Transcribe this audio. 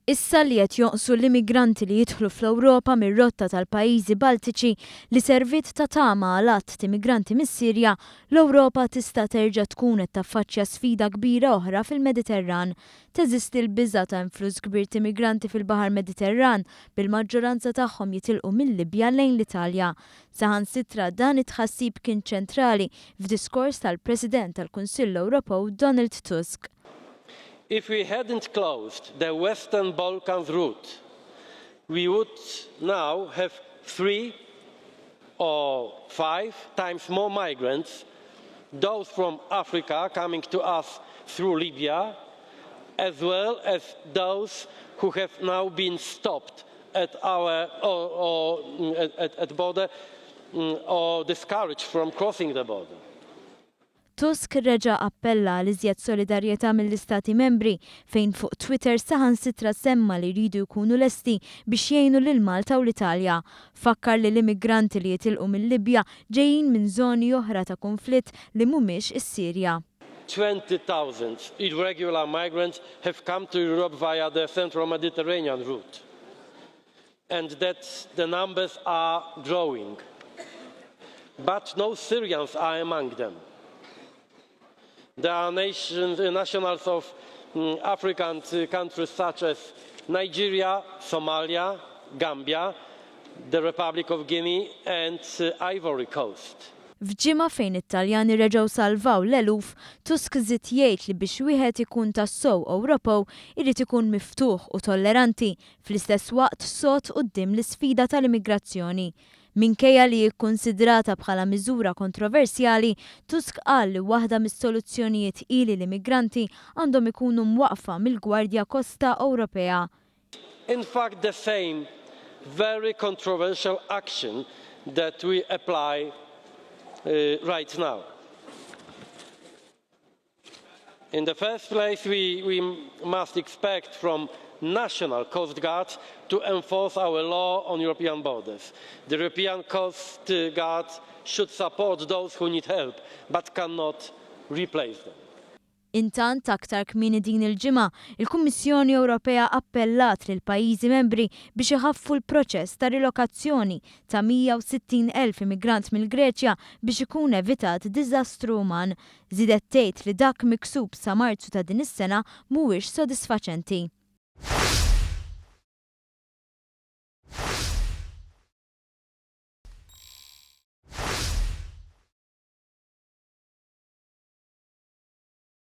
Issa li qed jonqsu l-immigranti li jidħlu fl-Ewropa mir-rotta tal-pajjiżi Baltiċi li servit ta' tama għal att immigranti mis-Sirja, l-Ewropa tista' terġa' tkun qed taffaċċja sfida kbira oħra fil-Mediterran. Teżisti l-biża' ta' influss kbir ta' immigranti fil-Baħar Mediterran bil-maġġoranza tagħhom jitilqu mill-Libja lejn l-Italja. Saħansitra dan it-tħassib kien ċentrali f'diskors tal-President tal-Kunsill Ewropew Donald Tusk. If we hadn't closed the Western Balkans route, we would now have 3 or 5 times more migrants, those from Africa coming to us through Libya, as well as those who have now been stopped at our at border or discouraged from crossing the border. Tusk reġa' appella li iżjed solidarjetà mill-Istati membri fejn fuq Twitter saħansitra semma li jridu jkunu lesti biex jgħinu lil Malta u l-Italja. Fakkar li l-immigranti li jitilqu mill-Libja ġejjin minn żoni oħra ta' konflitt li mhumiex is-Sirja. 20,000 irregular migrants have come to Europe via the Central Mediterranean route, and that the numbers are growing. But no Syrians are among them. There are nationals of African countries such as Nigeria, Somalia, Gambia, the Republic of Guinea and Ivory Coast. F'ġimgħa fejn it-Taljani reġgħu salvaw l-eluf, Tusk żied jgħid li biex wieħed ikun tas-sew Ewropew irid ikun miftuħ u tolleranti, fl-istess waqt sod quddiem l-isfida tal-immigrazzjoni. Minkejja li kkunsidrata bħala miżura kontroversjali, Tusk qal li waħda mis-soluzzjonijiet ili l-immigranti għandhom ikunu mwaqfa mill-Gwardja Kosta Ewropea. In fact, the same very controversial action that we apply right now. In the first place, we must expect from national coast guards to enforce our law on European borders. The European Coast Guard should support those who need help, but cannot replace them. Intant aktar kmieni din il-ġimgħa, il-Kummissjoni Ewropea appellat lil pajjiżi membri biex iħaffu l-proċess ta' rilokazzjoni ta' 160,000 immigrant mill-Greċja biex ikun evitat diżastru uman. Żiedet tgħid li dak miksub sa Marzu ta' din is-sena mhuwiex sodisfaċenti.